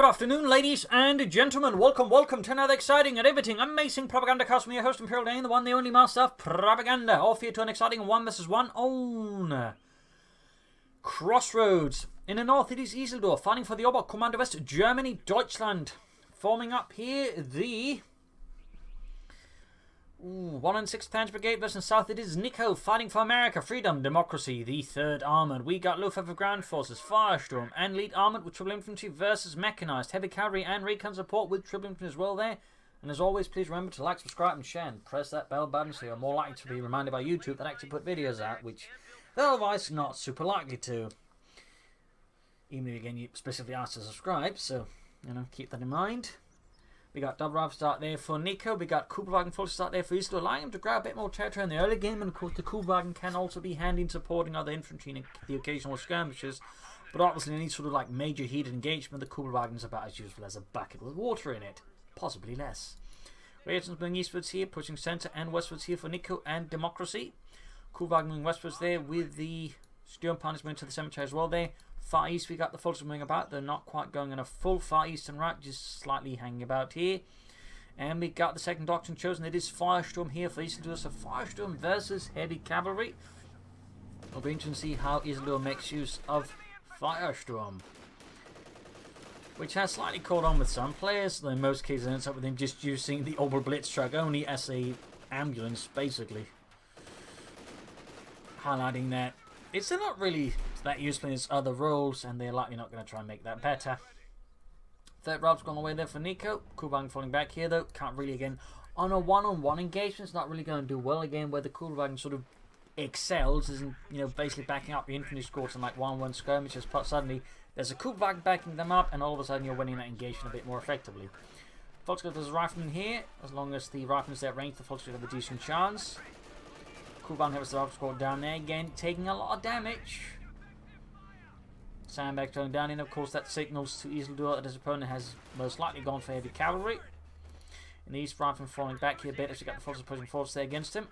Good afternoon, ladies and gentlemen. Welcome to another exciting and riveting, amazing Propagandacast. I'm your host, Imperial Dane, the one, the only master of propaganda. Off here to an exciting 1v1 on Crossroads. In the north, it is Isildur, fighting for the Oberkommando West Germany, Deutschland. Forming up here, the 106th Panzer Brigade versus south, it is Nicko, fighting for America, freedom, democracy, the 3rd Armoured. We got Luftwaffe Ground Forces, Feuersturm and Lead Armoured with Triple Infantry versus Mechanized, Heavy Cavalry and Recon Support with Triple Infantry as well there. And as always, please remember to like, subscribe and share and press that bell button so you're more likely to be reminded by YouTube that I actually put videos out, which they're otherwise not super likely to. Even if again you specifically asked to subscribe, so keep that in mind. We got double rifle start there for Nicko. We got Kubelwagen full start there for Isildur, allowing him to grab a bit more territory in the early game. And of course, the Kubelwagen can also be handy in supporting other infantry in the occasional skirmishes. But obviously, in any sort of like major heated engagement, the Kubelwagen is about as useful as a bucket with water in it, possibly less. Reactions moving eastwards here, pushing centre and westwards here for Nicko and democracy. Kubelwagen moving westwards there with the Sturmpanies moving to the cemetery as well there. Far east, we got the Flammhetzers moving about. They're not quite going on a full far eastern route, just slightly hanging about here. And we got the second doctrine chosen. It is Feuersturm here for Isildur. So Feuersturm versus Heavy Cavalry. It'll be interesting to see how Isildur makes use of Feuersturm, which has slightly caught on with some players. Though in most cases, it ends up with him just using the Oberblitz truck only as a ambulance, basically. Highlighting that it's not really that useful in its other roles, and they're likely not going to try and make that better. Third rout's gone away there for Nicko. Kubelwagen falling back here though. Can't really, again, on a one-on-one engagement, it's not really going to do well again. Where the Kubelwagen sort of excels is in, basically backing up the infantry squads in like 1-1 skirmishes. But suddenly there's a Kubelwagen backing them up, and all of a sudden you're winning that engagement a bit more effectively. Volkswagen does a rifleman here. As long as the rifleman's at range, the Volkswagen have a decent chance. Kubelwagen has the rifle squad down there again, taking a lot of damage. Sandbag going down in, of course, that signals to Isildur that his opponent has most likely gone for heavy cavalry. In the east, rifleman falling back here a bit as we got the forces pushing forwards there against him.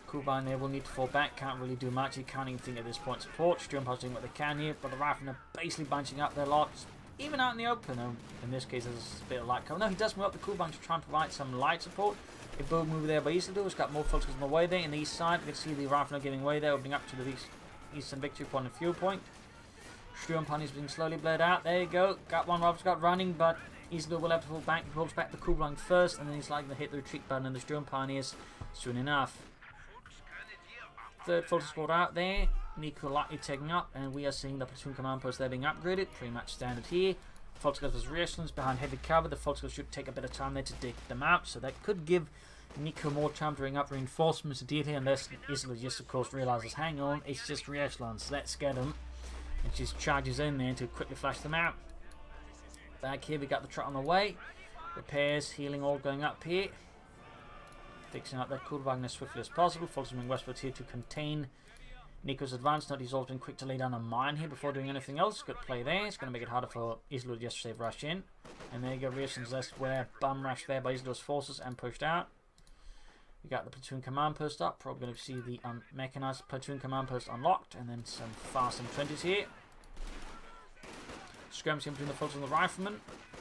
Kubelwagen there will need to fall back, can't really do much, he can't even think at this point support. Sturmpanies doing what they can here, but the riflemen are basically bunching up their lots, even out in the open. In this case, there's a bit of light cover. No, he does move up the Kubelwagen to try and provide some light support. A bold move there by Isildur, has got more focus on the way there. In the east side, we can see the riflemen giving way there, opening up to the eastern victory point and fuel point. Sturmpanies being slowly bled out. There you go. Got one rifle squad running, but Isildur will have to fall back. He pulls back the Kubelwagen first, and then he's likely to hit the retreat button and the Sturmpanies soon enough. Third forces squad out there. Nicko lightly taking up, and we are seeing the platoon command post there being upgraded. Pretty much standard here. Volkswagen was reassurance behind heavy cover. The Volkswagen should take a bit of time there to dig them out, so that could give Nicko more time to bring up reinforcements immediately, unless Isildur just of course realizes, hang on, it's just re-echelons, let's get them, and just charges in there to quickly flash them out. Back here we got the truck on the way, repairs, healing all going up here, fixing up that Kubelwagen as swiftly as possible. Volkswagen westwards here to contain Nicko's advance. Note he's also been quick to lay down a mine here before doing anything else. Good play there. It's going to make it harder for Isildur just to save rush in. And there you go, reasons left where bum rush there by Isildur's forces and pushed out. We got the platoon command post up. Probably going to see the mechanized platoon command post unlocked, and then some fast M20s here. Skirmishing between the Volkswagen and the riflemen.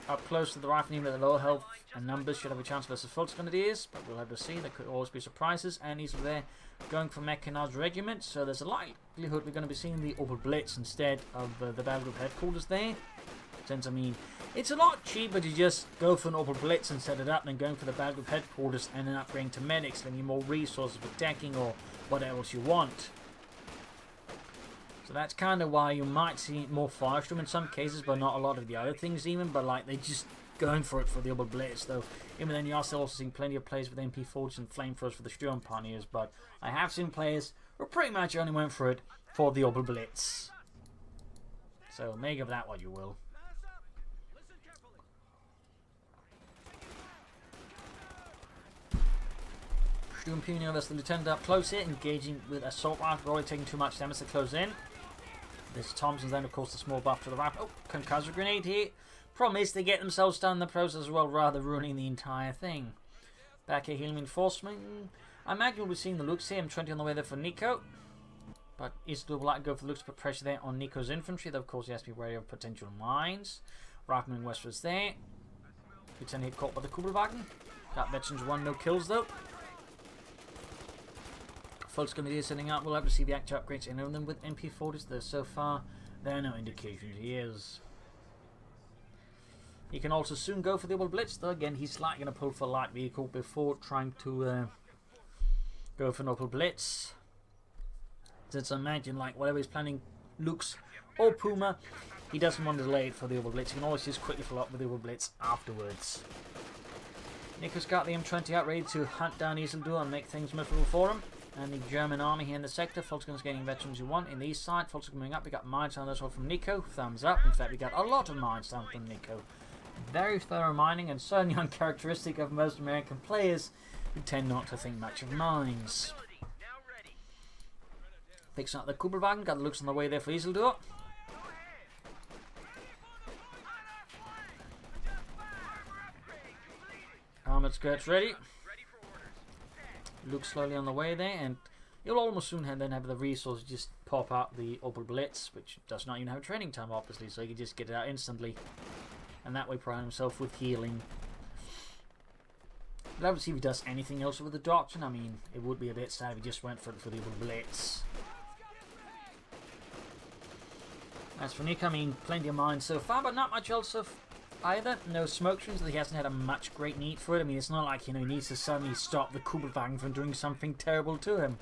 Up close to the riflemen, even at the lower health and numbers, should have a chance versus Volkswagen Grenadiers, but we'll have to see. There could always be surprises, and he's there going for mechanized regiment, so there's a likelihood we're going to be seeing the Oberblitz instead of the battle group headquarters there. Since, I mean, it's a lot cheaper to just go for an Oberblitz and set it up than going for the battle group headquarters and then upgrading to medics, giving you more resources for attacking or whatever else you want. So that's kind of why you might see more Feuersturm in some cases, but not a lot of the other things even. But like, they're just going for it for the Oberblitz, though. Even then, you are still also seeing plenty of players with MP40s and Flamethrowers for the Sturmpaniers. But I have seen players who pretty much only went for it for the Oberblitz. So make of that what you will. Sturmpanier versus the Lieutenant up close here, engaging with assault rifle, already taking too much damage to close in. There's Thompson's then, of course, the small buff to the rifle. Oh, concussive grenade here. Problem is, they get themselves done in the process as well, rather ruining the entire thing. Back here, healing reinforcement. I imagine we'll be seeing the looks here. M20 on the way there for Nicko. But Isildur will like to go for the looks to put pressure there on Nicko's infantry, though of course he has to be wary of potential mines. Rifleman westwards there. Lieutenant hit caught by the Kubelwagen. Got veterans 1, no kills though. Volksgrenadier setting up. We'll have to see the active upgrades in on them with MP40s, though so far there are no indications he is. He can also soon go for the double blitz, though again he's likely going to pull for light vehicle before trying to go for an double blitz. Since I imagine like whatever he's planning, Lux or Puma, he doesn't want to delay it for the double blitz. He can always just quickly follow up with the double blitz afterwards. Nicko's got the M20 out ready to hunt down Isildur and make things miserable for him. And the German army here in the sector. Volkswagen's getting veterans you want in the east side. Volkswagen coming up. We got mines on this one from Nicko. Thumbs up. In fact, we got a lot of mines down from Nicko. Very thorough mining, and certainly uncharacteristic of most American players who tend not to think much of mines. Picks up the Kubelwagen. Got the looks on the way there for Isildur. Armoured skirts ready. Look slowly on the way there, and you'll almost soon then have the resource to just pop out the Opel Blitz, which does not even have training time obviously, so you can just get it out instantly, and that way prime himself with healing. We'll have to see if he does anything else with the doctrine. I mean, it would be a bit sad if he just went for the Opel Blitz. As for Nicko, I mean, plenty of mines so far, but not much else of either. No smoke screens, he hasn't had a much great need for it. I mean, it's not like, you know, he needs to suddenly stop the Kubelwagen from doing something terrible to him.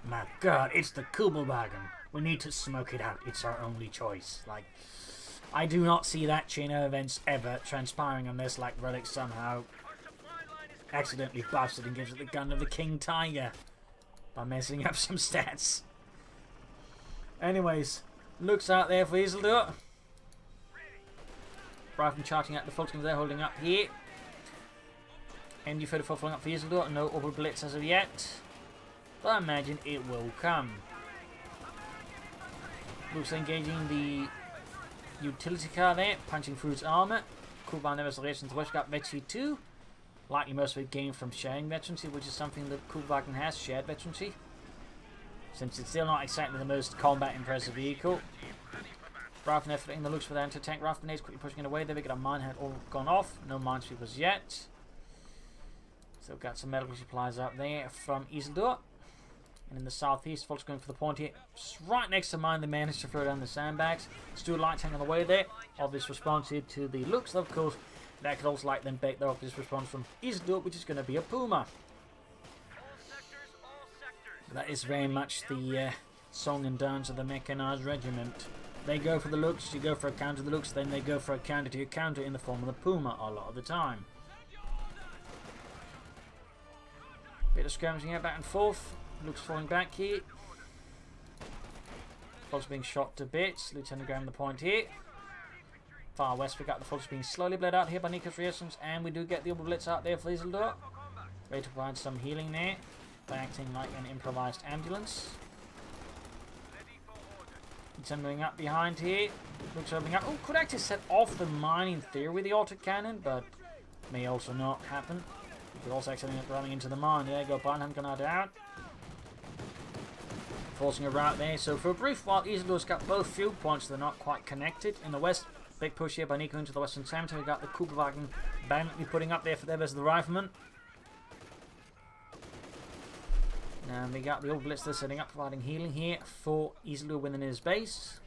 My god, it's the Kubelwagen. We need to smoke it out. It's our only choice. Like, I do not see that chain of events ever transpiring unless, like, Relic somehow accidentally busted and gives it the gun of the King Tiger by messing up some stats. Anyways, looks out there for Isildur. Rifleman charging at the Volkswagen there, holding up here. MD-34 following up for Isildur. No Opel Blitz as of yet, but I imagine it will come. Looks engaging the utility car there, punching through its armour. Kubelwagen Investigations to West got Vetchi 2. Likely most of it gained from sharing veterancy, which is something that Kubelwagen has, shared veterancy. Since it's still not exactly the most combat impressive vehicle. Rifleman efforting the looks for the anti-tank rifle grenades, quickly pushing it away. There we got a mine had all gone off. No minesweepers yet. So got some medical supplies up there from Isildur. And in the southeast, folks going for the point here. Just right next to mine, they managed to throw down the sandbags. Still light tank on the way there. Obvious response here to the looks, of course. That could also like then bake the obvious response from Isildur, which is going to be a Puma. That is very much the song and dance of the mechanized regiment. They go for the looks, you go for a counter to the looks, then they go for a counter to your counter in the form of the Puma a lot of the time. Bit of skirmishing here back and forth. Looks falling back here. Fox being shot to bits. Lieutenant grabbing the point here. Far west we got the Fox being slowly bled out here by Nicko's reasons, and we do get the Opel Blitz out there for Isildur. Ready to provide some healing there by acting like an improvised ambulance. Going up behind here. Looks opening up. Oh, could actually set off the mine in theory with the autocannon, but may also not happen. You could also accidentally end up running into the mine. There you go, Barnham gone out. Forcing a route there. So for a brief while, Isildur's got both field points. They're not quite connected. In the west, big push here by Nicko into the western cemetery. We got the Kubelwagen valiantly putting up there for them as the rifleman. And we got the old Blitz setting up, providing healing here for Isildur within his base.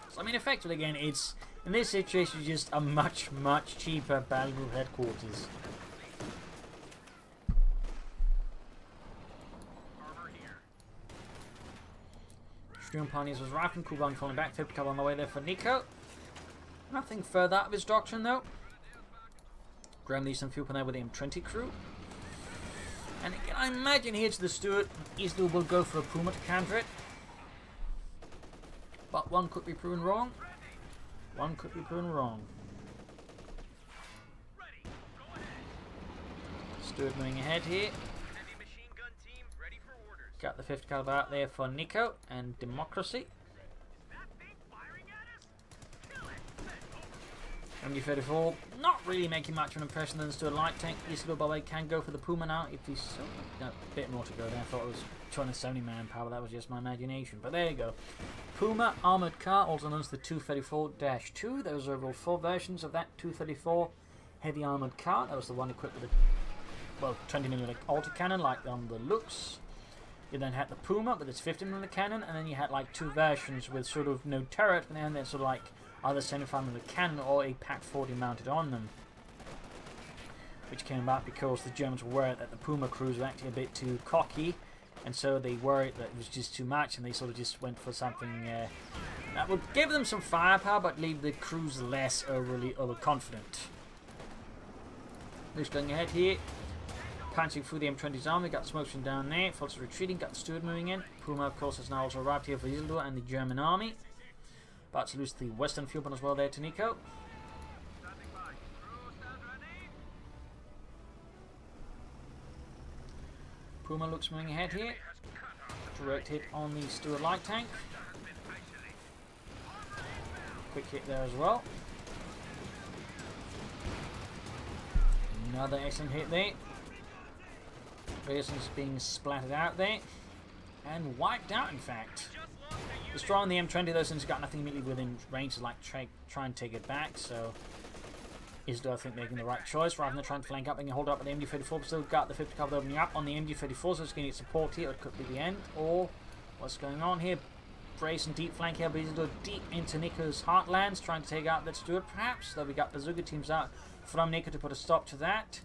So I mean, effectively again, it's in this situation just a much cheaper battlefield headquarters. Stream Pioneers was rifling, Kubelwagen falling back, 50 cover on the way there for Nicko. Nothing further out of his doctrine though. Graham leaves some fuel there with the M20 crew. And again, I imagine here to the Stuart, Isildur will go for a Puma to counter it. But one could be proven wrong. One could be proven wrong. Stuart moving ahead here. Got the 50 caliber out there for Nicko and Democracy. MG34 not really making much of an impression than the Stuart light tank. Isildur, by the way, can go for the Puma now if he's so... No, a bit more to go there. I thought it was 270 manpower. That was just my imagination. But there you go. Puma armoured car, also known as the 234-2. There was overall 4 versions of that 234 heavy armoured car. That was the one equipped with a 20mm autocannon like on the looks. You then had the Puma with its 50mm cannon, and then you had like 2 versions with sort of no turret, and then there's sort of like either 75mm cannon or a PaK 40 mounted on them. Which came about because the Germans were worried that the Puma crews were actually a bit too cocky, and so they worried that it was just too much, and they sort of just went for something that would give them some firepower but leave the crews less overconfident. Just going ahead here, punching through the M20's army, got Smokestream down there, Fultz retreating, got the Stuart moving in. Puma, of course, has now also arrived here for Isildur and the German army. About to lose the western fuel point as well there to Nicko. Puma looks moving ahead here. Direct hit on the Stuart light tank. Quick hit there as well. Another excellent hit there. Pearson's being splattered out there. And wiped out, in fact. Destroying the M20 though, since he's got nothing immediately within range to like try and take it back, so Isildur, I think, making the right choice rather than trying to flank up and hold up with the MG34. But still got the 50 cavalry opening up on the MG34, so it's going to need support here. It could be the end, or what's going on here? Brace and deep flank here, but Isildur deep into Nicko's heartlands, trying to take out that Stuart perhaps. Though we got bazooka teams out from Nicko to put a stop to that.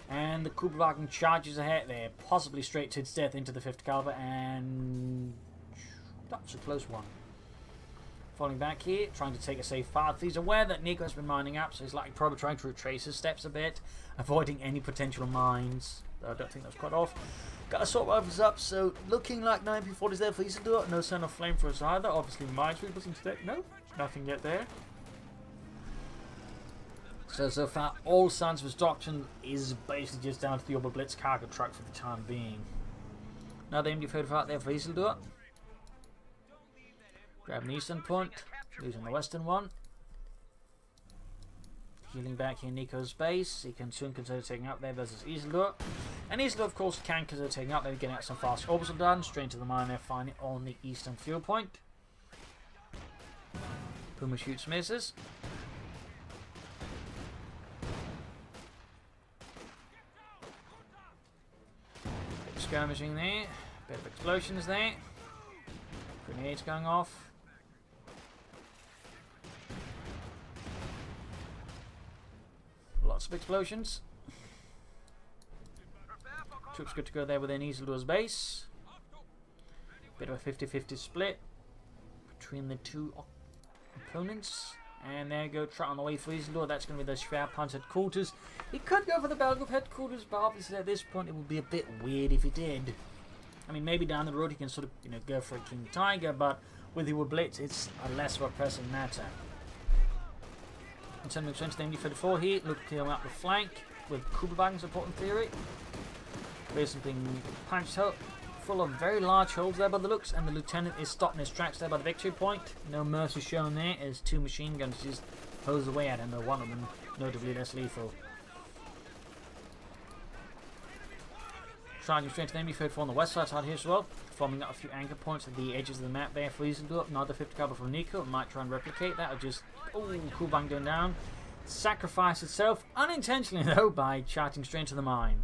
And the Kubelwagen charges ahead there, possibly straight to its death into the 50 caliber, and that's a close one. Falling back here, trying to take a safe path. He's aware that Nicko has been mining up, so he's likely probably trying to retrace his steps a bit, avoiding any potential mines. Though I don't think that's quite off. Got assault rifles up, so looking like 9P40s there for Isildur. No sign of flamethrowers either. Obviously, minesweepers instead. No, nothing yet there. So far, all signs of destruction is basically just down to the Ober Blitz cargo truck for the time being. Another MG35 out there for Isildur. Grabbing the eastern point, losing the western one. Healing back here in Nicko's base. He can soon consider taking out there versus Isildur. And Isildur, of course, can consider taking out there, getting out some fast orbital done. Straight into the mine there, finding on the eastern fuel point. Puma shoots, misses. Bit of skirmishing there. Bit of explosions there. Grenades going off. Lots of explosions. Troops good to go there within Isildur's base. Bit of a 50-50 split between the two opponents. And there you go, Trout on the way for Isildur. That's going to be the Schwerpanzer headquarters. He could go for the Belgov headquarters, but obviously at this point it would be a bit weird if he did. I mean, maybe down the road he can sort of, go for a King Tiger, but with the Blitz, it's a less of a pressing matter. In terms of the MG34 here, look to clear up the flank with Kubelwagen support in theory. Basically being punched out, full of very large holes there by the looks, and the lieutenant is stopping his tracks there by the victory point. No mercy shown there as 2 machine guns just hose away at him, though one of them notably less lethal. Charging straight to the MG34 on the west side here as well, forming up a few anchor points at the edges of the map there for Isildur. Another 50 caliber from Nicko, might try and replicate that, or just, Kubelwagen going down. Sacrifice itself, unintentionally though, by charging straight into the mine.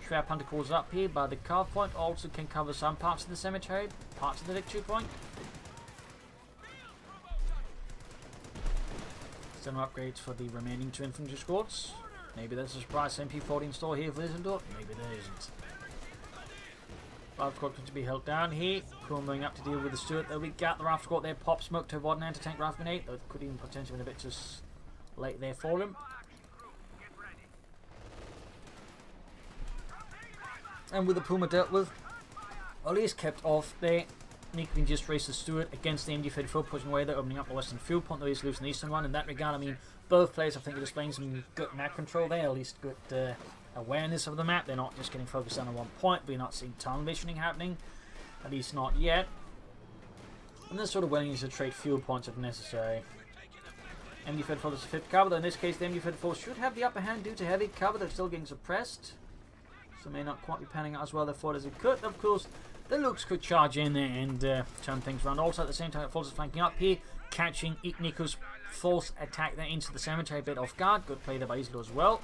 Schwerpanzer calls up here by the carve point, also can cover some parts of the cemetery, parts of the victory point. Some upgrades for the remaining 2 infantry squads. Maybe there's a surprise MP40 in store here for Isildur, maybe there isn't. 5 squad to be held down here. Puma moving up to deal with the Stuart. Though we got the Rifle squad there, pop smoke to avoid an anti-tank rifle grenade, though it could even potentially be a bit too late there for him. And with the Puma dealt with, or at least kept off there, Nicko can just race the Stuart against the MG34, pushing away there, opening up the western fuel point, though he's losing the eastern one. In that regard, I mean, both players I think are displaying some good map control there, at least good awareness of the map. They're not just getting focused on one point. We're not seeing tunnel visioning happening, at least not yet. And they're sort of willing to trade fuel points if necessary. MG34 is 5th cover, though in this case the MG34 should have the upper hand due to heavy cover. They're still getting suppressed, so may not quite be panning out as well they thought as it could. Of course, the Looks could charge in there and turn things around. Also, at the same time, Force is flanking up here, catching Nicko's force attack there into the cemetery, a bit off guard. Good play there by Isildur as well.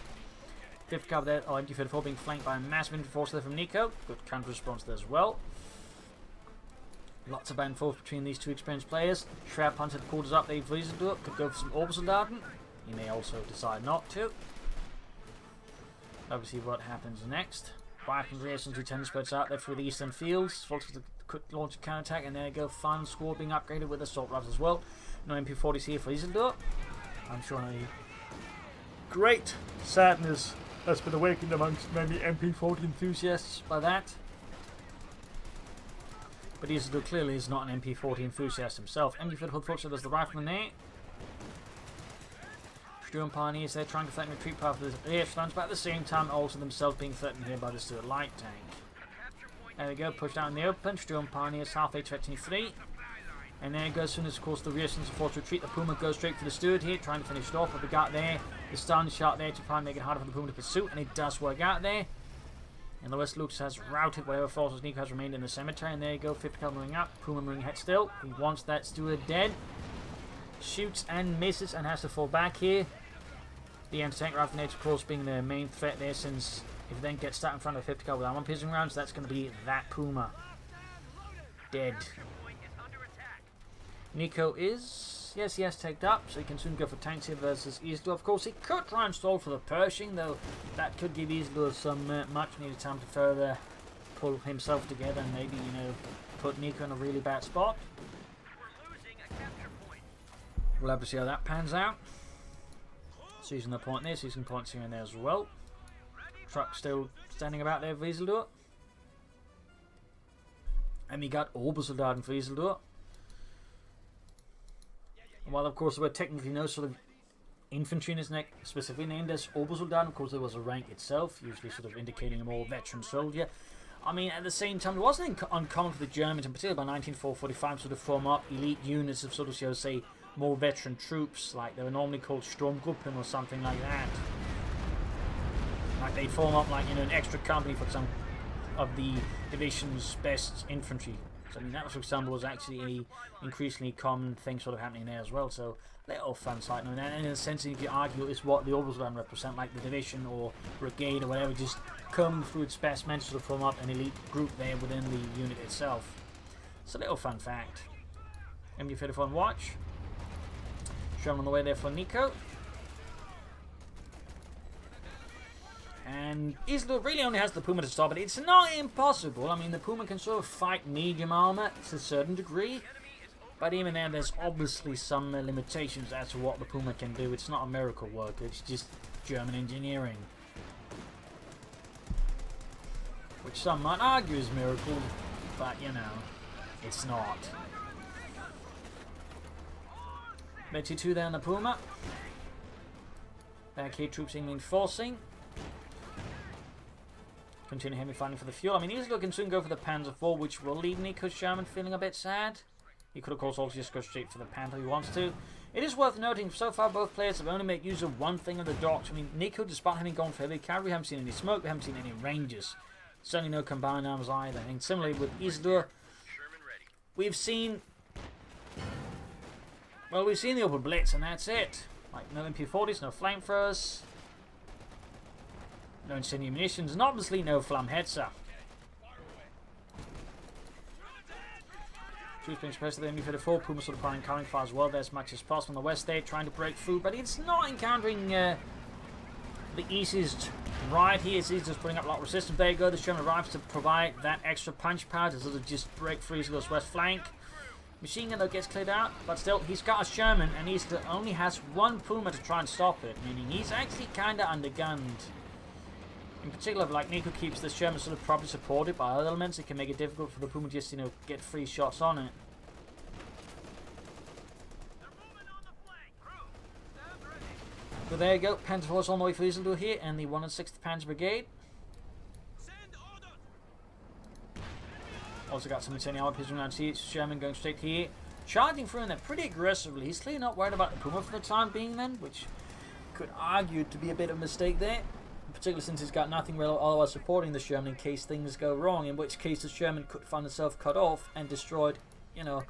5th cover there, MG34 being flanked by a massive infantry force there from Nicko. Good counter response there as well. Lots of back and forth between these two experienced players. Shroud Punter quarters up there for Isildur. Could go for some Orbisoldaten. He may also decide not to. Obviously, what happens next. Viking Reasons who 10 spreads out there through the eastern fields. Folks with a quick launch of counterattack, and there you go. Fun squad being upgraded with assault rifles as well. No MP40s here for Isildur. I'm sure a great sadness has been awakened amongst many MP40 enthusiasts by that. But Isildur clearly is not an MP40 enthusiast himself. MG34 Force, there's the rifleman there. Sturm Pioneers there trying to threaten retreat path of the air slants, but at the same time also themselves being threatened here by the Stuart light tank. There we go, pushed out in the open. Sturm Pioneers halfway to 23. And there it goes, as soon as of course the rear slants are forced to retreat, the Puma goes straight for the Stuart here, trying to finish it off. But we got there, the stun shot there to try and make it harder for the Puma to pursue, and it does work out there. And the West Lux has routed whatever forces Nicko has remained in the cemetery. And there you go, 50 cal moving up. Puma moving ahead still. He wants that Stuart dead. Shoots and misses and has to fall back here. The anti-tank rifle of course being the main threat there, since if it then gets stuck in front of 50 cal with armor piercing rounds, that's going to be that Puma. Dead. Nicko is, yes, he has tagged up, so he can soon go for tanks here versus Isildur. Of course, he could try and stall for the Pershing, though that could give Isildur some much needed time to further pull himself together and maybe, you know, put Nicko in a really bad spot. We'll have to see how that pans out. Seizing the point there, seizing points here and there as well. Truck still standing about there for Isildur. And we got Orbisoldaten for Isildur. While of course there were technically no sort of infantry in his neck specifically named as Orbisoldaten, of course there was a rank itself, usually sort of indicating a more veteran soldier. I mean, at the same time, it wasn't uncommon for the Germans, in particular by 1945, sort of form up elite units of sort of, say, more veteran troops, like they were normally called Sturmgruppen or something like that. Like they form up, like, you know, an extra company, for example, of the division's best infantry. So, I mean, that, for example, was actually a increasingly common thing sort of happening there as well. So, little fun side note. And in a sense, if you argue, it's what the Orbisoldaten represent, like the division or brigade or whatever, just come through its best men to sort of form up an elite group there within the unit itself. It's a little fun fact. MG34 on watch. Shown on the way there for Nicko. And Isildur really only has the Puma to stop it. It's not impossible. I mean, the Puma can sort of fight medium armor to a certain degree. But even then, there's obviously some limitations as to what the Puma can do. It's not a miracle worker. It's just German engineering. Which some might argue is miracle. But, you know, it's not. 22 there on the Puma. Back here, troops reinforcing. Continue heavy fighting for the fuel. I mean, Isildur can soon go for the Panzer IV, which will leave Nicko's Sherman feeling a bit sad. He could, of course, also just go straight for the Panther if he wants to. It is worth noting, so far both players have only made use of one thing of the docks. I mean, Nicko, despite having gone for heavy cavalry, we haven't seen any smoke, we haven't seen any ranges. Certainly no combined arms either. And similarly with Isildur, we've seen... well, we've seen the open blitz, and that's it. Like, no MP40s, no flamethrowers, no incendiary munitions, and obviously no Flammhetzer. Troops being suppressed at the enemy for the full. Puma sort of firing current fire as well there as much as possible on the west there, trying to break through, but it's not encountering the easiest right here. It's just putting up a lot of resistance. There you go, the Sherman arrives to provide that extra punch power to sort of just break through to this west flank. Machine gun though gets cleared out, but still he's got a Sherman and he only has one Puma to try and stop it, meaning he's actually kinda undergunned. In particular, like Nicko keeps the Sherman sort of properly supported by other elements, it can make it difficult for the Puma just, you know, get free shots on it. So there you go, Panzer Force on the way for Isildur here, and the 106th Panzer Brigade. Also got some incendiary armor piercing around here. Sherman going straight here. charging through in there pretty aggressively. He's clearly not worried about the Puma for the time being then, which could argue to be a bit of a mistake there. Particularly since he's got nothing real otherwise supporting the Sherman in case things go wrong, in which case the Sherman could find himself cut off and destroyed, you know,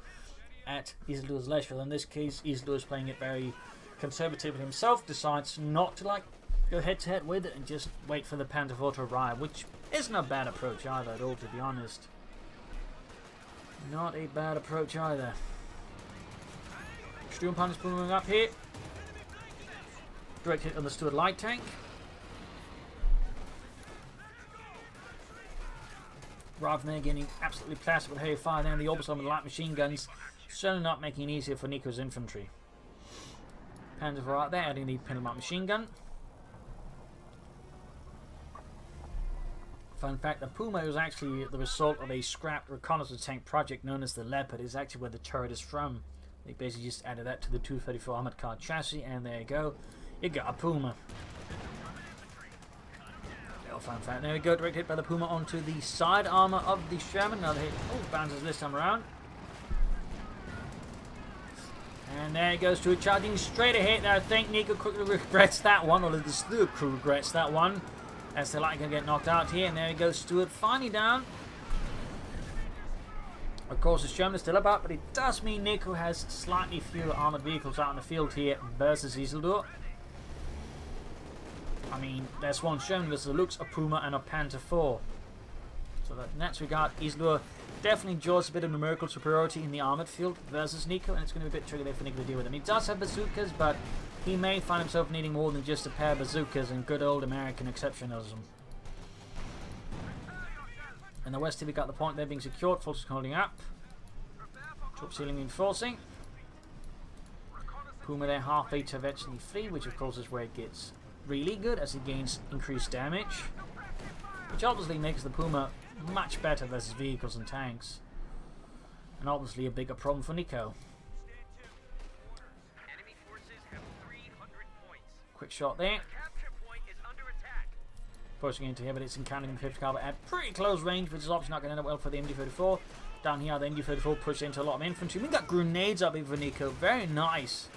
at Isildur's leisure. In this case, Isildur is playing it very conservatively himself, decides not to like go head to head with it and just wait for the Panther IV to arrive, which isn't a bad approach either at all, to be honest. Not a bad approach either. Sturmpanzer is moving up here. Direct hit on the Stuart light tank. Rather than getting absolutely plastered with heavy fire down the Orbison with the light machine guns, certainly not making it easier for Nicko's infantry. Panzer IV out there, adding the Pinelmont machine gun. Fun fact, the Puma was actually the result of a scrapped reconnaissance tank project known as the Leopard. It's actually where the turret is from. They basically just added that to the 234 armored car chassis, and there you go. You got a Puma. Fun fact. There we go, direct hit by the Puma onto the side armor of the Sherman. Another hit. Oh, bounces this time around. And there he goes to a charging straight ahead. I think Nicko quickly regrets that one, or the Stewart crew regrets that one, as they're likely going to get knocked out here. And there he goes, Stewart finally down. Of course, the Sherman is still about, but it does mean Nicko has slightly fewer armored vehicles out in the field here versus Isildur. I mean, there's one Sherman with the looks, a Puma and a Panther IV. So that in that regard, Isildur definitely enjoys a bit of numerical superiority in the armored field versus Nicko, and it's going to be a bit tricky there for Nicko to deal with him. He does have bazookas, but he may find himself needing more than just a pair of bazookas in good old American exceptionalism. In the west here we got the point there being secured, forces holding up. Troops healing reinforcing. Puma there halfway to eventually flee, which of course is where it gets really good as he gains increased damage, which obviously makes the Puma much better versus vehicles and tanks, and obviously a bigger problem for Nicko. Quick shot there. Pushing into here, but it's encountering the 50 caliber at pretty close range, which is obviously not going to end up well for the MD-34. Down here, the MD-34 pushes into a lot of infantry. We've got grenades up here for Nicko. Very nice.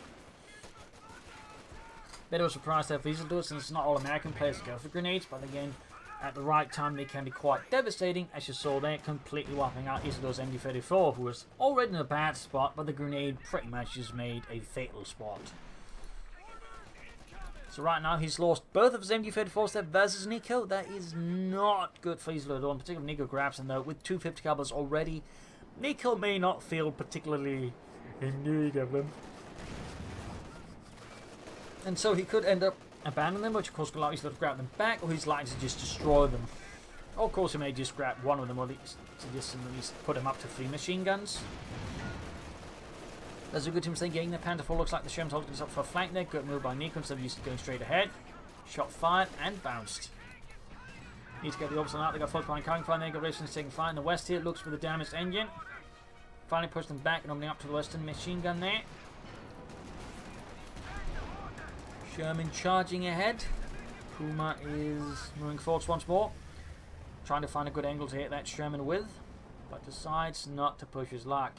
Bit of a surprise there for Isildur, since it's not all American players go for grenades, but again, at the right time they can be quite devastating, as you saw there, completely wiping out Isildur's MD-34, who was already in a bad spot, but the grenade pretty much just made a fatal spot. So right now he's lost both of his MD-34s there versus Nicko. That is not good for Isildur at all, in particular Nicko grabs him though, with 250 calibers already. Nicko may not feel particularly in need of them. And so he could end up abandoning them, which of course could allow Isildur to grab them back, or he's likely to just destroy them. Or of course he may just grab one of them, or at least put him up to 3 machine guns. There's a good team getting the Panther IV. Looks like the Sherman's holding this up for a flank there. Good move by Nicko instead of just going straight ahead. Shot fired and bounced. Need to get the Orbison out. They got Flammhetzers behind coming fire. They got Racing taking fire. In the west here, looks for the damaged engine. Finally pushed them back and opening up to the western machine gun there. Sherman charging ahead. Puma is moving forwards once more. Trying to find a good angle to hit that Sherman with, but decides not to push his luck.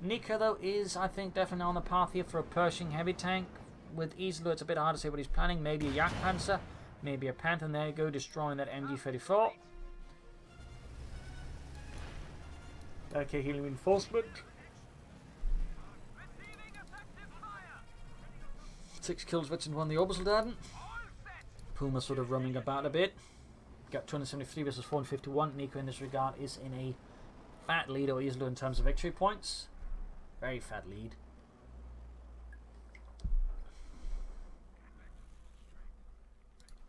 Nicko though is, I think, definitely on the path here for a Pershing heavy tank. With Isildur it's a bit hard to say what he's planning. Maybe a Jagdpanzer, maybe a Panther, and there you go, destroying that MD-34. Okay, healing reinforcement. 6 kills, which won the Obersoldaten. Puma sort of roaming about a bit. Got 273 versus 451. Nicko in this regard is in a fat lead over Isildur in terms of victory points. Very fat lead.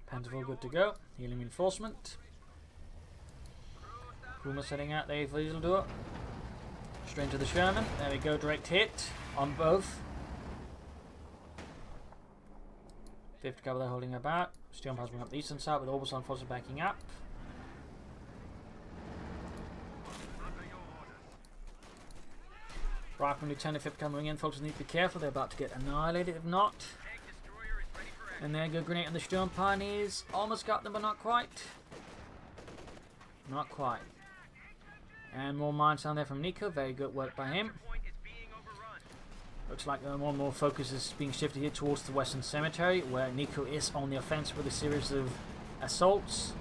Panther IV good to go. Healing reinforcement. Puma setting out there for Isildur. Straight to the Sherman. There we go, direct hit on both. 50 cover there holding about. Steel has been up the eastern side with Orbison forces backing up. Rifleman Lieutenant 50 coming in. Folks need to be careful. They're about to get annihilated if not. And there go grenade on the Sturm Pioneers. Almost got them, but not quite. Not quite. And more mines down there from Nicko. Very good work by him. Looks like more and more focus is being shifted here towards the Western Cemetery, where Nicko is on the offensive with a series of assaults.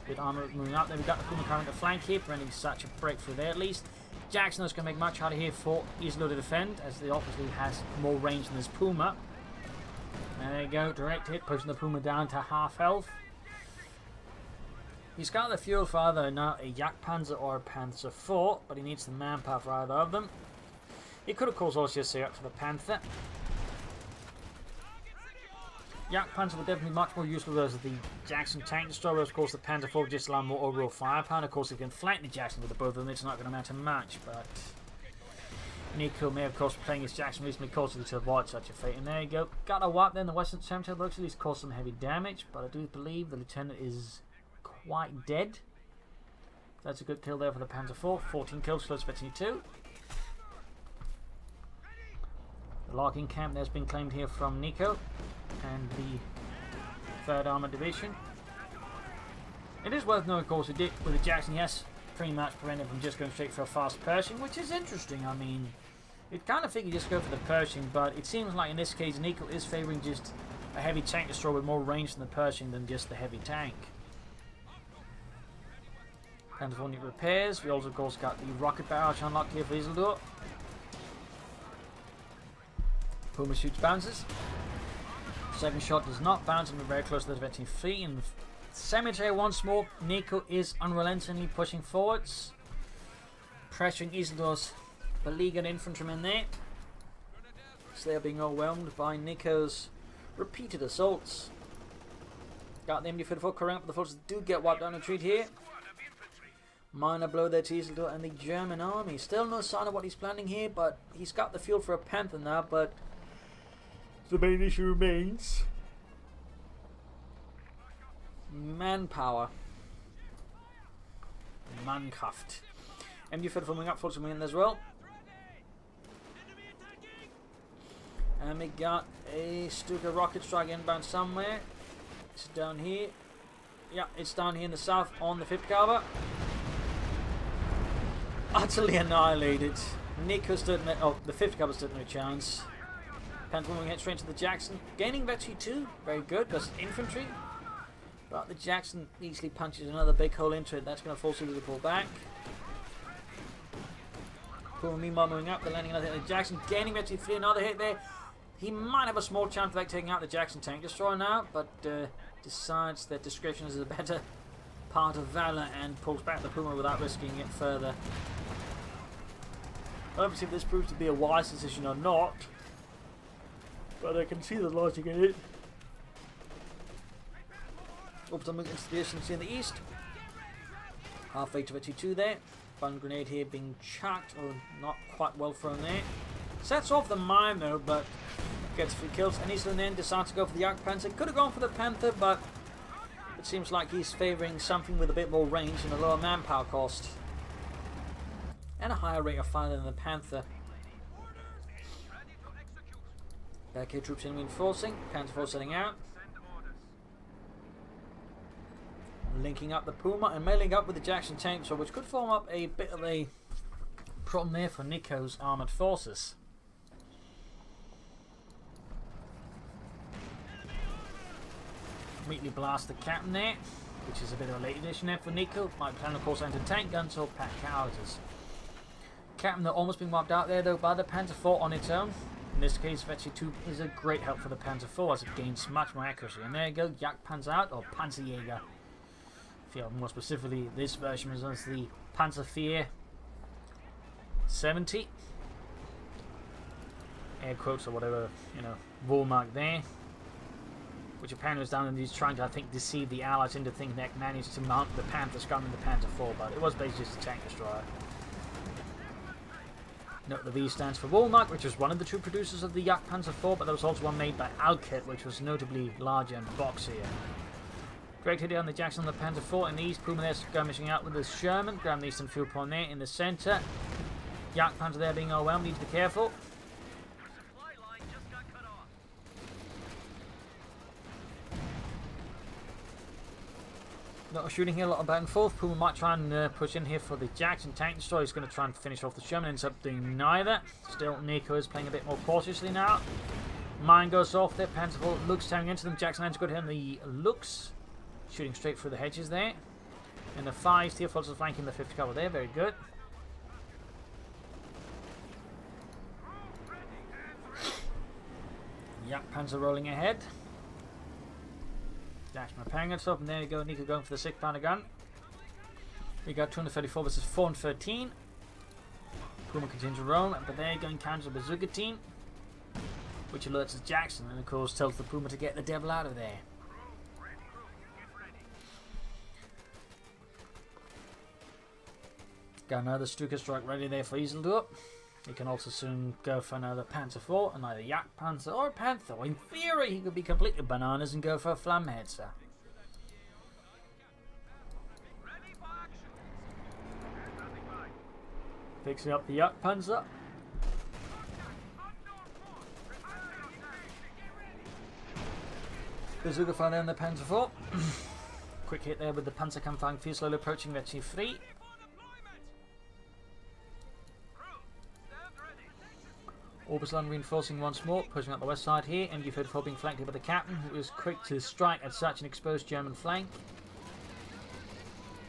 With armor moving up, then we got the Puma coming to flank here, preventing such a breakthrough there at least. Jackson is going to make much harder here for Isildur to defend, as he obviously has more range than his Puma. There you go, direct hit, pushing the Puma down to half health. He's got the fuel for either now a Jagdpanzer or a Panzer IV, but he needs the manpower for either of them. He could, of course, also just say up for the Panther. Jagdpanzer would definitely be much more useful versus the Jackson tank destroyer. Of course, the Panzer IV just allow more overall firepower. And of course, if you can flank the Jackson with the both of them, it's not going to matter much. But Nicko may, of course, be playing his Jackson reasonably cautiously to avoid such a fate. And there you go. Got a wipe there in the Western Cemetery. Looks at least caused some heavy damage. But I do believe the Lieutenant is quite dead. That's a good kill there for the Panzer IV. 14 kills, close to 22. The locking camp there's been claimed here from Nicko and the 3rd Armoured Division. It is worth knowing, of course, with the Jackson, yes, pretty much prevented from just going straight for a fast Pershing, which is interesting. I mean, you'd kind of think you just go for the Pershing, but it seems like in this case Nicko is favouring just a heavy tank destroyer with more range than the Pershing than just the heavy tank. Panzer IV repairs. We also, of course, got the rocket barrage unlocked here for Isildur. Puma shoots bounces. Second shot does not bounce and we're very close to the defensive fleet. In the cemetery once more, Nicko is unrelentingly pushing forwards, pressuring Isildur's beleaguered infantrymen there. So they're being overwhelmed by Nicko's repeated assaults. Got the MD-54 current, but the forces do get wiped down in retreat here. Minor blow there to Isildur and the German army. Still no sign of what he's planning here, but he's got the fuel for a Panther now, but the main issue remains manpower. Mankraft. MD-54 moving up, forcing in as well. And we got a Stuka rocket strike inbound somewhere. It's down here. Yeah, it's down here in the south on the 5th Cavalry. Utterly annihilated. Nicko stood no, oh, the 5th Cavalry stood no chance. Panther moving head straight to the Jackson. Gaining victory too. Very good, because infantry. But the Jackson easily punches another big hole into it. That's going to force him to pull back. Puma meanwhile moving up. They're landing another hit on the Jackson. Gaining victory 3. Another hit there. He might have a small chance of taking out the Jackson tank destroyer now, but decides that discretion is a better part of valor and pulls back the Puma without risking it further. Obviously, if this proves to be a wise decision or not, but I can see the logic in it. Orbital moving into the distance in the east. Halfway to 22 there. Fun grenade here being chucked, or not quite well thrown there. Sets off the mine though, but gets a few kills. And Isildur then decides to go for the Jagdpanzer. Could have gone for the Panther, but it seems like he's favouring something with a bit more range and a lower manpower cost. And a higher rate of fire than the Panther. Back here, troops in reinforcing. Panther force setting out. Linking up the Puma and mailing up with the Jackson tank, so which could form up a bit of a problem there for Nicko's armoured forces. Immediately blast the captain there, which is a bit of a late addition there for Nicko. Might plan, of course, into tank guns or pack houses. Captain that almost been wiped out there though by the Panzer IV on its own. In this case, Vetchi 2 is a great help for the Panzer IV as it gains much more accuracy. And there you go, Jagdpanzer out, or Panzerjäger. If you more specifically, this version is as the Panzer IV 70. Air quotes or whatever, you know, Wohlmark there. Which apparently was down and he's trying to, I think, deceive the Allies into thinking they managed to mount the Panther scum the Panzer IV, but it was basically just a tank destroyer. Note the V stands for Wohlmark, which was one of the true producers of the Jagdpanzer IV, but there was also one made by Alkit, which was notably larger and boxier. Great hit on the Jackson on the Panzer IV in the east. Puma there skirmishing out with the Sherman. Grab the eastern field point there in the centre. Jagdpanzer there being overwhelmed. Need to be careful. A lot of shooting here, a lot of back and forth. Puma might try and push in here for the Jackson tank destroyer. He's going to try and finish off the Sherman. Ends up doing neither. Still, Nicko is playing a bit more cautiously now. Mine goes off there. Panzer IV looks tearing into them. Jackson lands good here on the looks. Shooting straight through the hedges there. And the 5s here follows the flanking the 50 cover there. Very good. Yak Panzer rolling ahead. Dash my pangers up, and there you go. Nicko going for the 6-pounder gun. We got 234 versus 413. Puma continues to roll, but there you go, encounters a bazooka team, which alerts the Jackson, and of course tells the Puma to get the devil out of there. Got another Stuka strike ready there for Isildur. He can also soon go for another Panzer IV, and either Yak Panzer or Panther. In theory, he could be completely bananas and go for a Flammhetzer. Fixing up the Yak Panzer. Bazooka fire there on the Panzer IV. Quick hit there with the Panzerkampfwagen 4 slowly approaching Vetchi 3. Oberstland reinforcing once more, pushing up the west side here, and you've heard of being flanked here by the captain, who was quick to strike at such an exposed German flank.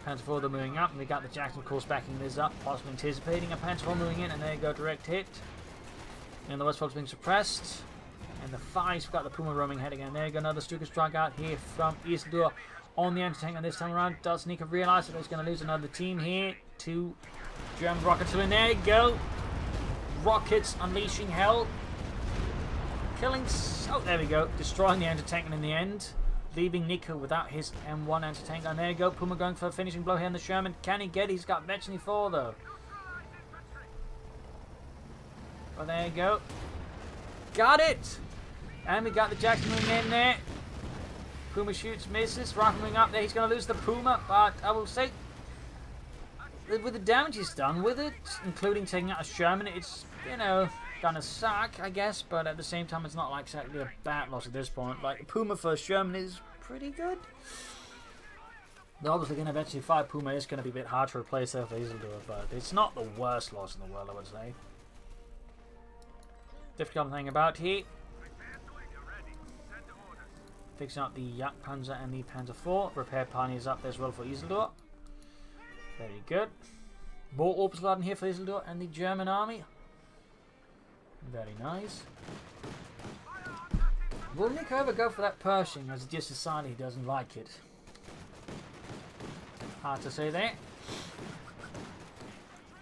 Panzer IV, they're moving up, and we got the Jackson, of course, backing this up, possibly anticipating a Panzer IV moving in, and there you go, direct hit. And the west front's being suppressed, and the 5's got the Puma roaming ahead again. There you go, another Stuka strike out here from Isildur on the anti-tank, and this time around, does Nicko realise that he's going to lose another team here? 2 German rockets, and there you go. Rockets unleashing hell, killing. Oh, there we go, destroying the anti-tank, and in the end, leaving Nicko without his M1 anti-tank. And there you go, Puma going for a finishing blow here on the Sherman. Can he get it? He's got Vetchi 4 though. Well, there you go, got it. And we got the Jackson moving in there. Puma shoots, misses. Rifle moving up there. He's going to lose the Puma, but I will say, with the damage he's done with it, including taking out a Sherman, it's, you know, gonna suck, I guess, but at the same time, it's not like exactly a bad loss at this point. Like, Puma for Sherman is pretty good. They're obviously going to eventually fight. Puma is going to be a bit hard to replace there for Isildur, but it's not the worst loss in the world, I would say. Difficult thing about here. Fixing up the Yak Panzer and the Panzer IV. Repair pioneers up there as well for Isildur. Very good. More Oberstland here for Isildur and the German army. Very nice. Will Nicko ever go for that Pershing, as he just decided he doesn't like it? Hard to say there.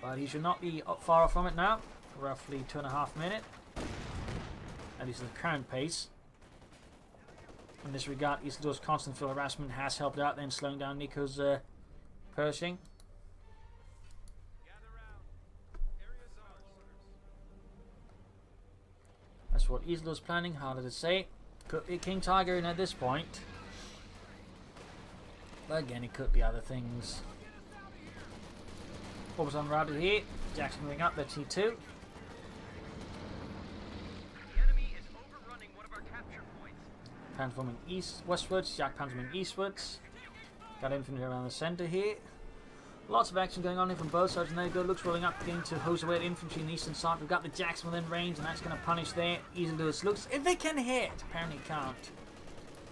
But he should not be far off from it now. Roughly 2.5 minutes. At least at the current pace. In this regard, Isildur's constant field harassment has helped out then, slowing down Nicko's Pershing. That's what Isildur's planning, harder to say. Could be King Tiger in at this point. But again, it could be other things. Oberstland routed here. Jackson moving up, that's T2. The enemy is overrunning one of our capture points. Panzer moving westwards, Yak Panzer moving eastwards. Got infantry around the centre here. Lots of action going on here from both sides, and there you go. Looks rolling up again to hose away the infantry on the eastern side. We've got the Jackson within range, and that's going to punish there. Isildur's looks, if they can hit, apparently can't.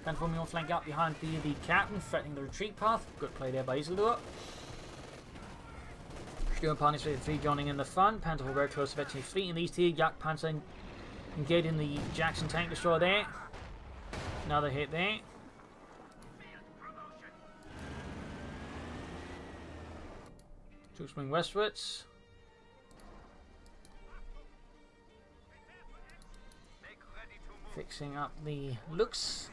Panzer forming on flank out behind the captain, threatening the retreat path. Good play there by Isildur. Sturm pioneers with the 3 joining in the fun. Panzer will very close to Vetchi 3 in these two. Yak Panzer engaging the Jackson tank destroyer there. Another hit there. Troops moving westwards. Fixing up the looks.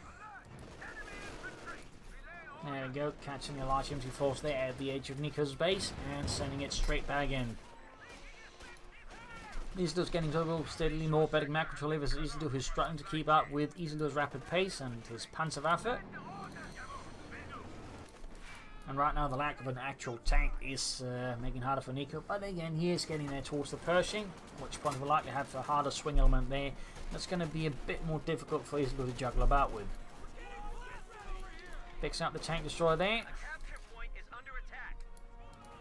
There we go, catching a large empty force there at the edge of Nicko's base and sending it straight back in. Isildur's getting overall steadily more better map control over Isildur, who's struggling to keep up with Isildur's rapid pace and his Panzerwaffe. And right now the lack of an actual tank is making it harder for Nicko, but again he is getting there towards the Pershing, which point will likely have a harder swing element there. That's going to be a bit more difficult for Isildur to juggle about with. Fixing up the tank destroyer there.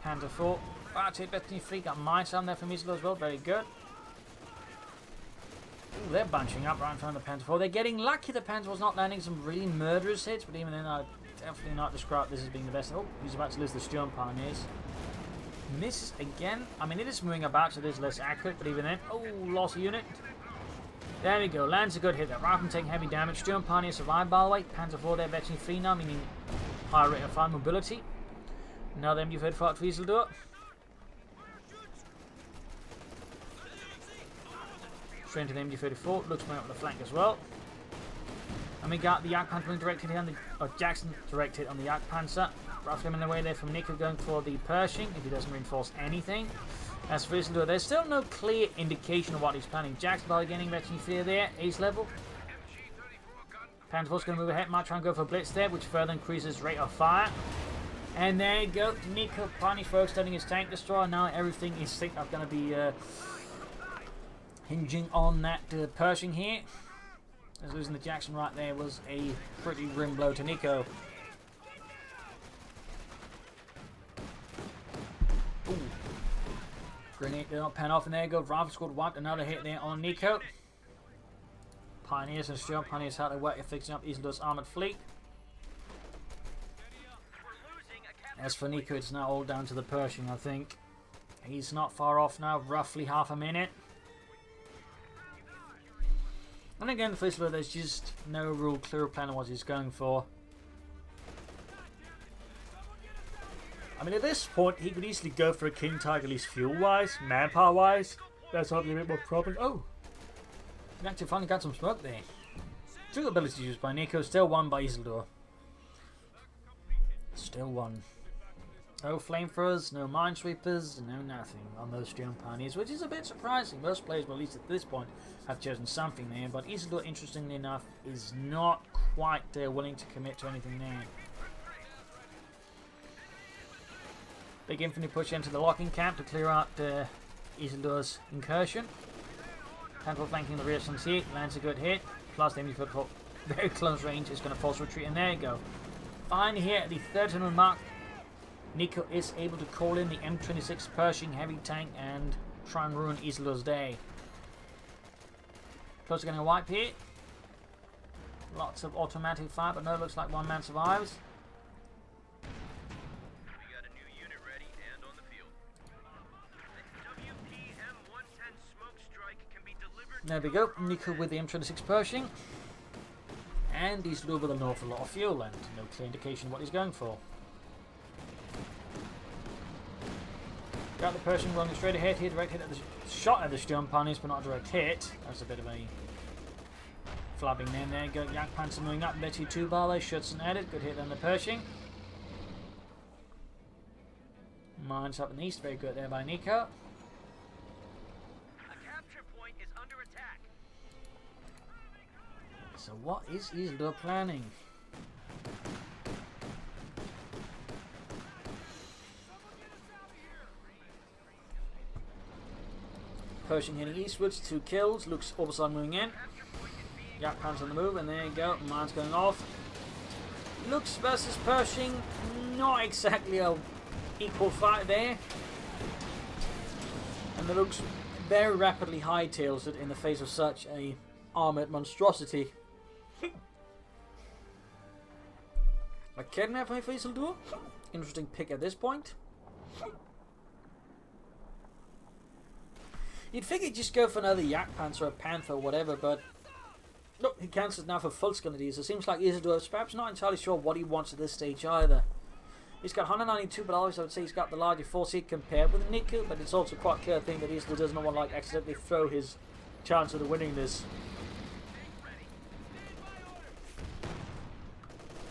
Panzer 4. Artillery Bethany 3 got mines down there from Isildur as well. Very good. Ooh, they're bunching up right in front of the Panzer 4. They're getting lucky the Panzer was not landing some really murderous hits, but even then I'd definitely not describe this as being the best. Oh, he's about to lose the Sturm Pioneers. Misses again. I mean, it is moving about, so it is less accurate, but even then... Oh, lost a unit. There we go. Lands a good hit there. Rather than taking heavy damage, Sturm Pioneers survive, by the way. Panzer 4 there, veteran 3 now, meaning higher rate of fire mobility. Now then, you've heard fought for Isildur. Straight into the MG34. Looks going up the flank as well. And we got the Jagdpanzer being directed on the... Or Jackson directed on the Jagdpanzer. Roughly in the way there from Nicko going for the Pershing, if he doesn't reinforce anything. As for Isildur, there's still no clear indication of what he's planning. Jackson by getting veteran fear there, ace level. Panzer 4's going to move ahead, might try and go for Blitz there, which further increases rate of fire. And there you go, Nicko finally extending his tank destroyer. Now everything is going to be hinging on that Pershing here. As losing the Jackson right there was a pretty grim blow to Nicko. Ooh. Grenade did not pan off, and there you go. Rifle squad wiped. Another hit there on Nicko. Pioneers and Sturm Pioneers had to work at fixing up Isildur's armoured fleet. As for Nicko, it's now all down to the Pershing, I think. He's not far off now, roughly half a minute. And again, for Isildur, there's just no real clear plan of what he's going for. I mean, at this point, he could easily go for a King Tiger, at least fuel-wise, manpower-wise. That's probably a bit more problem. Oh! He actually finally got some smoke there. Two abilities used by Nicko, still one by Isildur. Still one. No flamethrowers, no minesweepers, no nothing on those Sturm Pioneers, which is a bit surprising. Most players, well, at least at this point, have chosen something there, but Isildur, interestingly enough, is not quite willing to commit to anything there. Big infantry push into the locking camp to clear out Isildur's incursion. Panzer flanking the rear here, lands a good hit, plus the MG for very close range is going to force retreat, and there you go. Finally here at the 1300 mark, Nicko is able to call in the M26 Pershing heavy tank and try and ruin Isildur's day. Close to getting a wipe here. Lots of automatic fire, but no, it looks like one man survives. We got a new unit ready and on the field. The WPM-110 smoke strike can be delivered. There we go. Nicko with the M26 Pershing. And Isildur with an awful lot of fuel and no clear indication of what he's going for. Got the Pershing running straight ahead here, direct hit at the shot at the Sturm Pioneers, but not a direct hit. That's a bit of a flabbing there. Go Jagdpanzer moving up, Betty 2 Barley, Schützen added, good hit on the Pershing. Mines up in the east, very good there by Nicko. A capture point is under attack. So what is Isildur planning? Pershing heading eastwards, 2 kills, looks all of a sudden moving in. Jagdpanzer on the move, and there you go, mines going off. Looks versus Pershing, not exactly a equal fight there. And it looks very rapidly hightails it in the face of such a armoured monstrosity. A kidnapping for Isildur? Interesting pick at this point. You'd figure he'd just go for another Jagdpanzer or a Panther or whatever, but look, he cancels now for full skirmishes. It seems like Isildur is perhaps not entirely sure what he wants at this stage either. He's got 192, but always I would say he's got the larger force here compared with Nicko, but it's also quite clear thing that Isildur does not want to like accidentally throw his chance of winning this.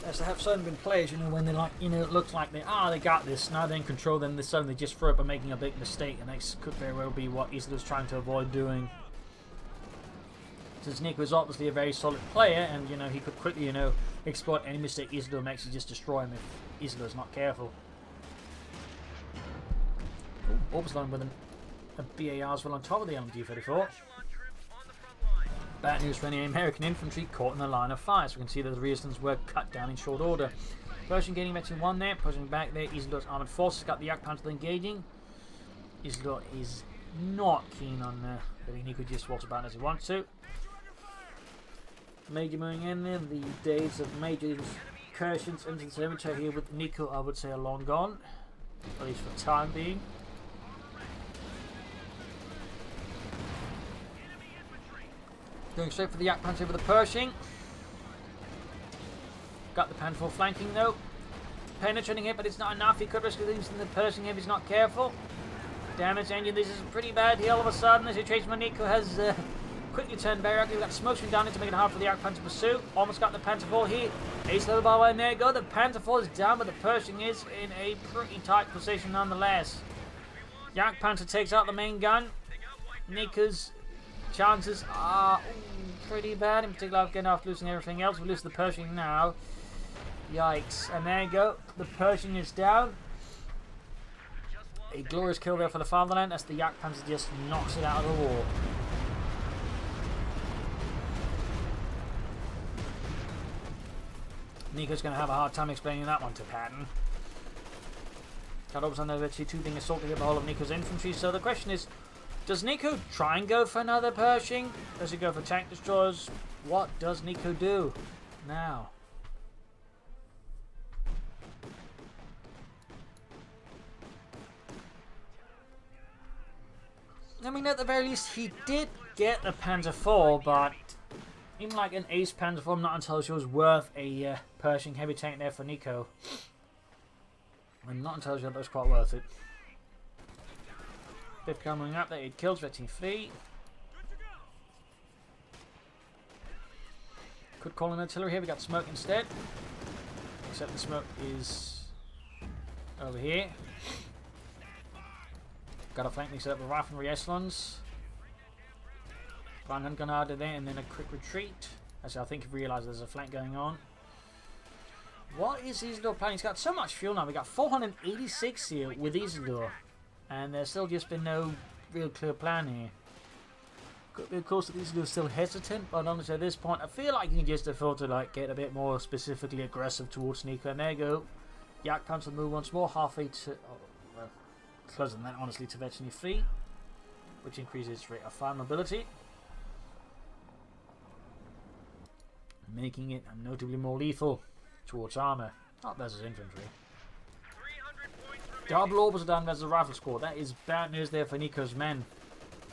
As there have certainly been players, when they like, it looks like they got this, now they're in control, then they suddenly just throw up and making a big mistake, and that could very well be what Isildur's trying to avoid doing. Since Nicko is obviously a very solid player, and he could quickly, exploit any mistake Isildur makes and just destroy him if Isildur's not careful. Orbisline with a BAR as well on top of the MG34. Bad news for any American infantry caught in the line of fire, so we can see that the resistance were cut down in short order. Pershing gaining veteran 1 there, pushing back there. Isildur's armoured forces got the Jagdpanzer engaging. Isildur is not keen on letting Nicko just waltz about as he wants to. Major moving in there. The days of major incursions into the cemetery here with Nicko, I would say, are long gone. At least for the time being. Going straight for the Jagdpanzer with the Pershing. Got the Panzer flanking though. Penetrating it, but it's not enough. He could risk losing the Pershing if he's not careful. Damage engine, this is pretty bad here all of a sudden. The situation with Nicko has quickly turned very ugly. We've got smoke stream down it to make it hard for the Jagdpanzer to pursue. Almost got the Panzer IV here. Ace level by way, and there you go. The Panzer IV is down, but the Pershing is in a pretty tight position nonetheless. Jagdpanzer takes out the main gun. Nicko's chances are pretty bad, in particular getting after losing everything else. We lose the Pershing now. Yikes. And there you go. The Pershing is down. A glorious kill there for the fatherland as the Jagdpanzer just knocks it out of the war. Nicko's going to have a hard time explaining that one to Patton. Got over on the T2 being assaulted to hit the whole of Nicko's infantry. So the question is, does Nicko try and go for another Pershing? Does he go for tank destroyers? What does Nicko do now? I mean, at the very least, he did get a Panzer IV, but even like an ace Panzer IV, I'm not entirely sure it was worth a Pershing heavy tank there for Nicko. I'm not entirely sure that was quite worth it. Fifth coming up there, it kills Veteran 3. Could call in artillery here, we got smoke instead. Except the smoke is over here. Got a flank mixed up with riflery echelons. Blind Gunarder there, and then a quick retreat. Actually, I think I've realised there's a flank going on. What is Isildur planning? He's got so much fuel now. We got 486 here with Isildur. And there's still just been no real clear plan here. Could be, of course, that Isildur's still hesitant, but honestly at this point, I feel like you can just afford to like get a bit more specifically aggressive towards Nicko. And there you go. Jagdpanzer move once more, halfway to... well, closer than that, honestly, to Veteran 3, which increases rate of fire mobility, making it notably more lethal towards armor, not versus infantry. Double orbitals down versus the rifle squad. That is bad news there for Nicko's men.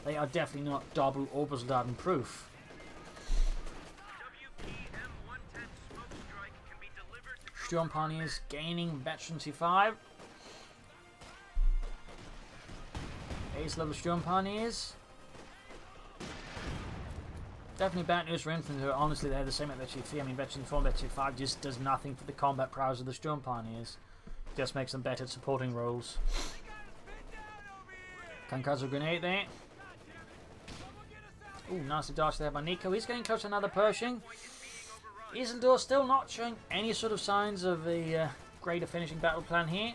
They are definitely not double orbital dart proof. Sturm Pioneers gaining veteran C5. Ace level Sturm Pioneers. Definitely bad news for infantry. Honestly, they're the same at Veteran 3. I mean, Veteran 4 and Veteran 5 just does nothing for the combat prowess of the Sturm Pioneers. Just makes them better at supporting roles. Kamikaze grenade there. Ooh, nasty dodge there by Nicko. He's getting close to another Pershing. Isildur still not showing any sort of signs of a greater finishing battle plan here.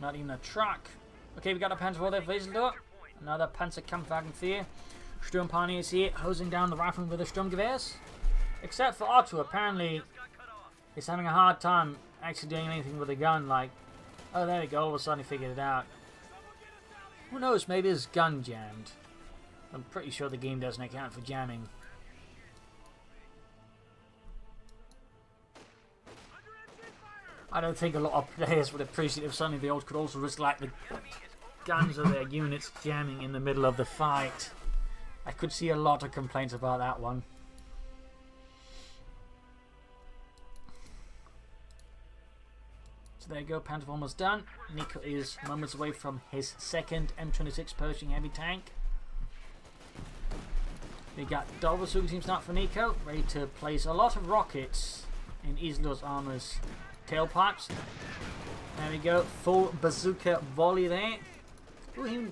Not even a truck. Okay, we got a Panzer IV there for Isildur. Another Panzerkampfwagen 4. Sturm Pioneers here, hosing down the riflemen with the Sturmgewehrs. Except for Otto, apparently he's having a hard time actually doing anything with a gun. Like, oh, there we go, all of a sudden he figured it out. Who knows, maybe his gun jammed. I'm pretty sure the game doesn't account for jamming. I don't think a lot of players would appreciate if suddenly the odds could also risk like the guns of their units jamming in the middle of the fight. I could see a lot of complaints about that one. So there you go, Panzer almost done. Nicko is moments away from his second M26 Pershing heavy tank. We got double super team start for Nicko, ready to place a lot of rockets in Isildur's armor's tailpipes. There we go, full bazooka volley there. Ooh, he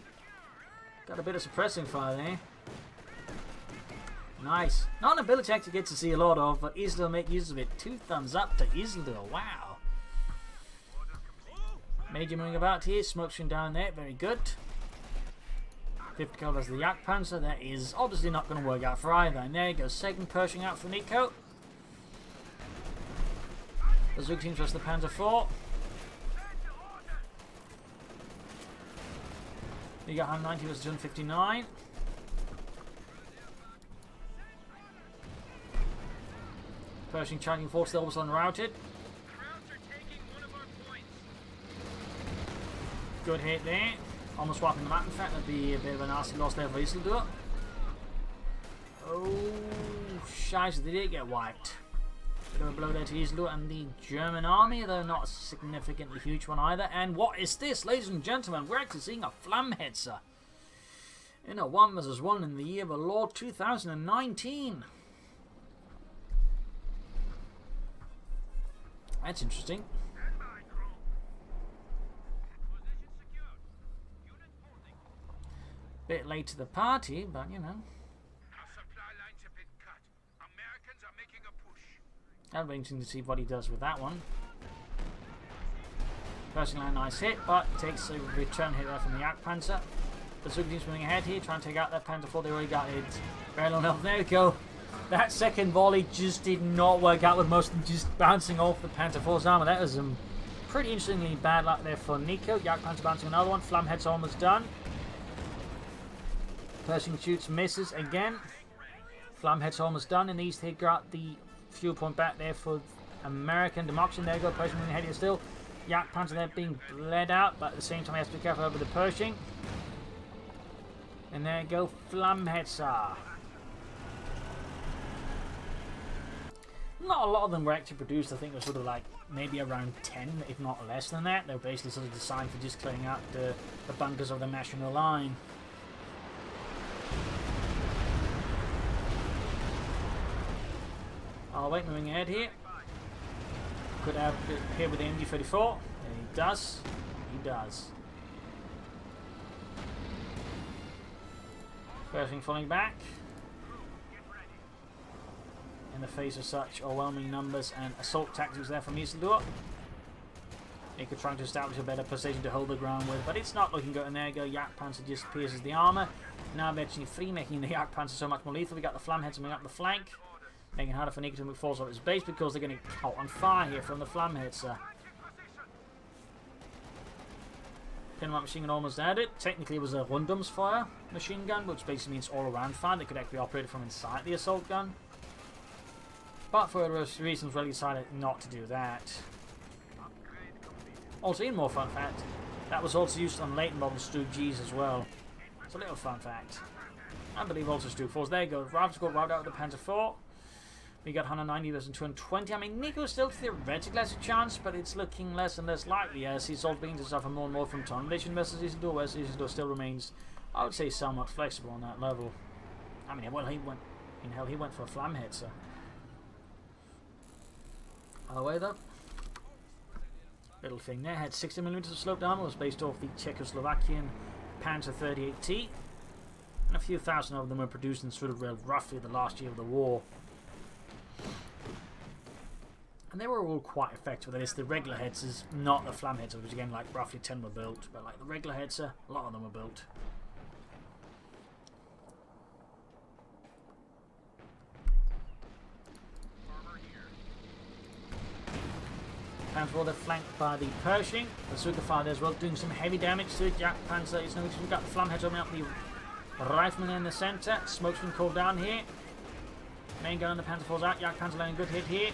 got a bit of suppressing fire there. Nice. Not an ability I actually get to see a lot of, but Isildur make use of it. 2 thumbs up to Isildur, wow. Major moving about here, smoke stream down there, very good. 50 cal versus the Yak Panzer. That is obviously not going to work out for either. And there you go, second Pershing out for Nicko. The Zug teams versus the Panzer IV. You got 190 versus 159. Pershing charging force, they're almost unrouted. Good hit there. Almost wiping them out. In fact, that'd be a bit of a nasty loss there for Isildur. Oh, scheiße, they did get wiped. Bit of a blow there to Isildur and the German army, though not a significantly huge one either. And what is this, ladies and gentlemen? We're actually seeing a Flammhetzer in a 1 versus 1 in the year of our Lord 2019. That's interesting. Bit late to the party, but you know. Our supply lines have been cut. Americans are making a push. That'll be interesting to see what he does with that one. Pershing line, nice hit, but takes a return hit there from the Yak Panzer. The Zug team's moving ahead here, trying to take out that Panzer IV. They already got it. Very low enough. There we go. That second volley just did not work out, with most of them just bouncing off the Panzer IV's armor. That was some pretty interestingly bad luck there for Nicko. Yak Panzer bouncing another one. Flammhetzers almost done. Pershing shoots, misses again. Flammhetzers almost done. In the east, he got the fuel point back there for American democracy. There you go. Pershing moving ahead here still. Yak Panzer there being bled out, but at the same time, he has to be careful over the Pershing. And there you go. Flammhetzer. Not a lot of them were actually produced. I think it was sort of like maybe around 10, if not less than that. They were basically sort of designed for just clearing out the bunkers of the national line. Oh wait, moving ahead here. Could have it here with the MG34. And he does. He does. Pershing falling back. In the face of such overwhelming numbers and assault tactics there from Isildur. Nicko trying to establish a better position to hold the ground with, but it's not looking good. And there you go, Yak Panzer just pierces the armour. Now eventually free, making the Yak Panzer so much more lethal. We got the Flammhetzers moving up the flank, making it harder for Nicko to move forward off his base because they're getting caught on fire here from the Flammhetzer. Pinlight machine gun almost added. Technically it was a Rundumsfeuer machine gun, which basically means all around fire. They could actually be operated from inside the assault gun. But for various reasons, really decided not to do that. Also, even more fun fact, that was also used on later model Stu G's as well. It's a little fun fact. I believe also Stu 4s. There you go. Rivals got robbed out with the Panzer IV. We got 190 versus 220. I mean, Nicko still theoretically has a chance, but it's looking less and less likely as he's all beginning to suffer more and more from Tom Vision versus Isildur, whereas Isildur still remains, I would say, somewhat flexible on that level. I mean, well, he went for a Flammhetzer. Other way though. Little thing there, had 60mm of sloped armor, was based off the Czechoslovakian Panzer 38T, and a few thousand of them were produced in sort of roughly the last year of the war. And they were all quite effective. That is, the regular Hetzers, not the Flammhetzers, which again, like roughly 10 were built, but like the regular Hetzer, a lot of them were built. Panzer IV flanked by the Pershing. The Sugar Fire there as well, doing some heavy damage to it. Yak Panzer is no issue. We've got the Flammhetzers opening up the Rifleman in the centre. Smoke's been called down here. Main gun on the Panzer IV's out. Yak Panzer landing a good hit here.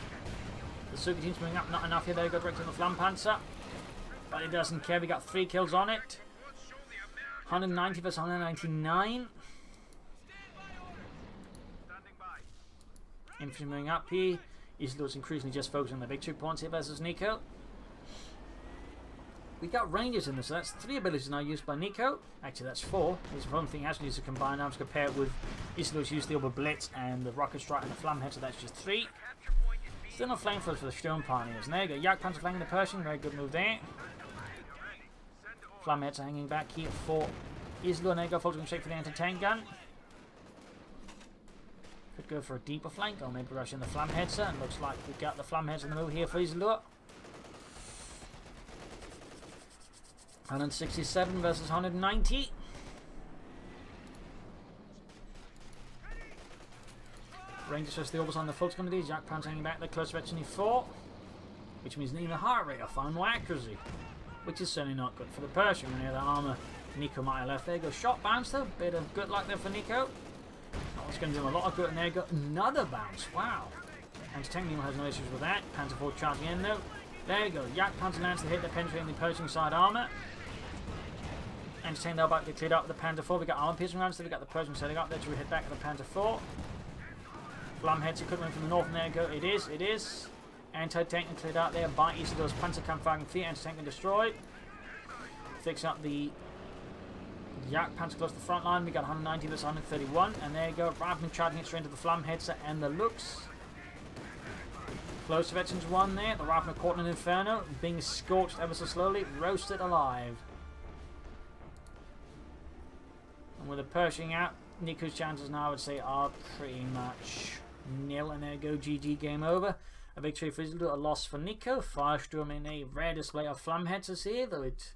The Sugar team's moving up, not enough here. They go direct on the Flammpanzer. But it doesn't care. We got 3 kills on it. 190 versus 199. Infantry moving up here. Isildur's increasingly just focusing on the victory points here versus Nicko. We got Rangers in this, so that's 3 abilities now used by Nicko. Actually, that's 4. His one thing has to use to combine arms compared with Isildur's use the Over Blitz and the Rocket Strike and the Flammhead, so that's just 3. Still no flamethrowers for the Sturm Pioneers. And there you go, Yak Panzer flanking the Pershing, very good move there. Flammheads are hanging back here for Isildur, and there you go, focusing straight for the anti-tank gun. Could go for a deeper flank, or maybe rush in the Flammhetzer. And looks like we've got the Flammhetzer in the move here for Isildur. 167 versus 190. Rangers versus the Orbs on the full screen. Jack Panzer hanging back there, close to veteran 4. Which means neither heart rate or far more accuracy. Which is certainly not good for the Pershing. When the armour Nicko might have left. There you go. Shot bounce though. Bit of good luck there for Nicko. It's going to do him a lot of good. And there you go. Another bounce. Wow. Anti-tank has no issues with that. Panzer 4 charging in though. There you go. Yak Panzer lands to hit the penetrating the Pershing side armour. Anti-tank now about to get cleared up with the Panzer 4. We got armor piercing rounds. So we got the Pershing setting up there to hit back at the Panzer 4. Flammhetzers coming from the north. And there you go. It is. Anti-tank cleared out there by Isildur's Panzerkampfwagen 4. Anti-tank destroyed. Fix up the Yak Panzer close to the front line. We got 190 versus 131. And there you go. Rifleman charging it straight into the Flammhetzer and the Lux. Close to veterans 1 there. The Rifleman caught in an inferno. Being scorched ever so slowly. Roasted alive. And with the Pershing out, Nicko's chances now I would say are pretty much nil. And there you go. GG, game over. A victory for Isildur, a loss for Nicko. Feuersturm in a rare display of Flammhetzers here, though it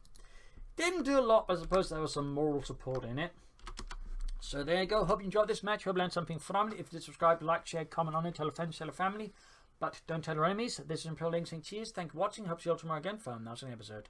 didn't do a lot, but I suppose there was some moral support in it. So there you go. Hope you enjoyed this match. Hope you learned something from it. If you did, subscribe, like, share, comment on it, tell a friend, tell a family. But don't tell your enemies. This is Imperial Link saying cheers. Thank you for watching. Hope to see you all tomorrow again for another episode.